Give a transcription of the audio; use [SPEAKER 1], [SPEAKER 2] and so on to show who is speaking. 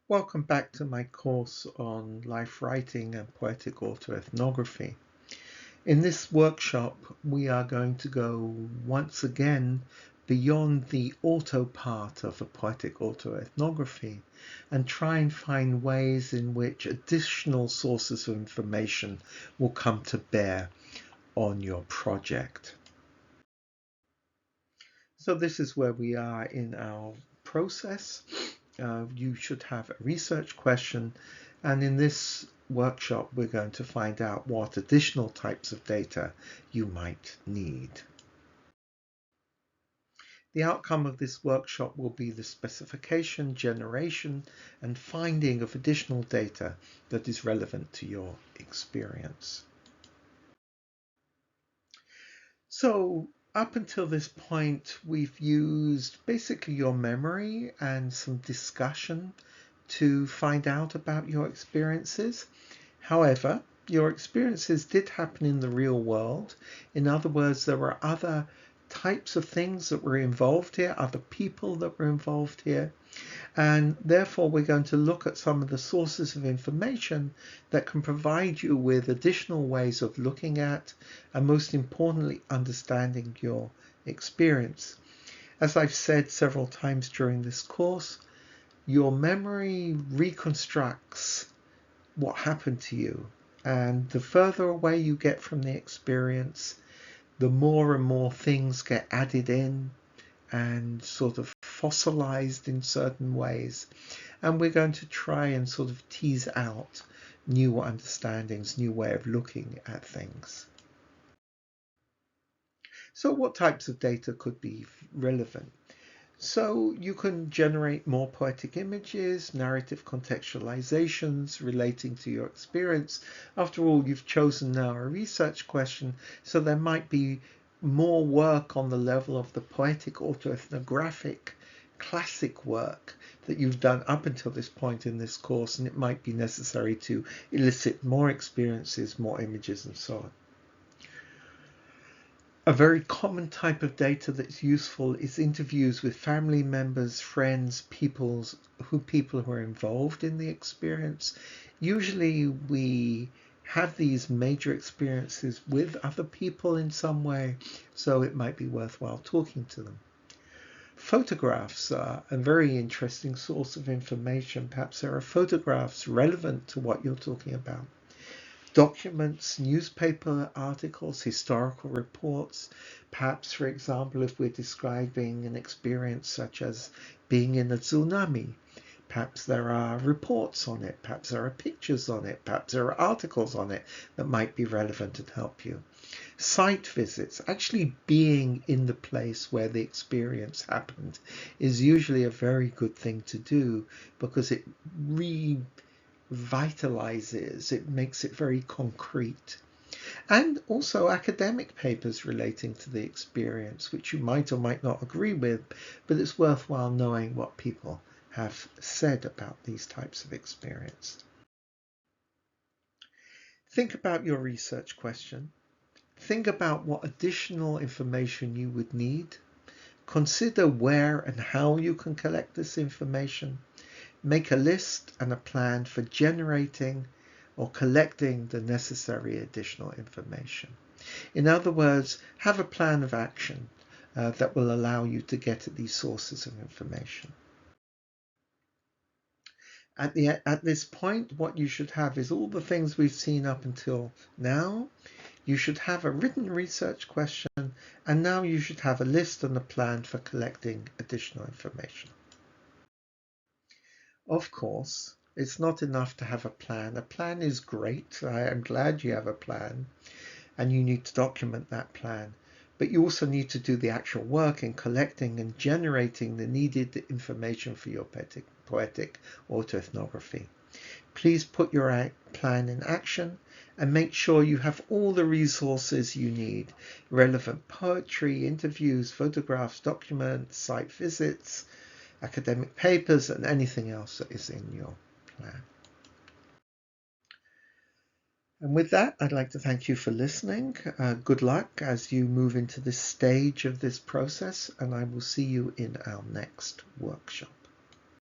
[SPEAKER 1] Welcome back to my course on life writing and poetic autoethnography. In this workshop, we are going to go once again beyond the auto part of a poetic autoethnography and try and find ways in which additional sources of information will come to bear on your project. So this is where we are in our process. You should have a research question, and in this workshop we're going to find out what additional types of data you might need. The outcome of this workshop will be the specification, generation, and finding of additional data that is relevant to your experience. So up until this point, we've used basically your memory and some discussion to find out about your experiences. However, your experiences did happen in the real world. In other words, there were other types of things that were involved here, other people that were involved here. And therefore, we're going to look at some of the sources of information that can provide you with additional ways of looking at and, most importantly, understanding your experience. As I've said several times during this course, your memory reconstructs what happened to you. And the further away you get from the experience, the more and more things get added in and sort of fossilized in certain ways. And we're going to try and sort of tease out new understandings, new way of looking at things. So what types of data could be relevant? So you can generate more poetic images, narrative contextualizations relating to your experience. After all, you've chosen now a research question, so there might be more work on the level of the poetic autoethnographic classic work that you've done up until this point in this course, and it might be necessary to elicit more experiences, more images, and so on. A very common type of data that's useful is interviews with family members, friends, people who are involved in the experience. Usually we have these major experiences with other people in some way, so it might be worthwhile talking to them. Photographs are a very interesting source of information. Perhaps there are photographs relevant to what you're talking about. Documents, newspaper articles, historical reports. Perhaps, for example, if we're describing an experience such as being in a tsunami, perhaps there are reports on it, perhaps there are pictures on it, perhaps there are articles on it that might be relevant and help you. Site visits, actually being in the place where the experience happened, is usually a very good thing to do because it revitalizes, it makes it very concrete. And also academic papers relating to the experience, which you might or might not agree with, but it's worthwhile knowing what people have said about these types of experience. Think about your research question. Think about what additional information you would need. Consider where and how you can collect this information. Make a list and a plan for generating or collecting the necessary additional information. In other words, have a plan of action that will allow you to get at these sources of information. At this point, what you should have is all the things we've seen up until now. You should have a written research question, and now you should have a list and a plan for collecting additional information. Of course, it's not enough to have a plan. A plan is great. I am glad you have a plan, and you need to document that plan. But you also need to do the actual work in collecting and generating the needed information for your poetic autoethnography. Please put your plan in action and make sure you have all the resources you need. Relevant poetry, interviews, photographs, documents, site visits, academic papers, and anything else that is in your plan. And with that, I'd like to thank you for listening. Good luck as you move into this stage of this process, and I will see you in our next workshop.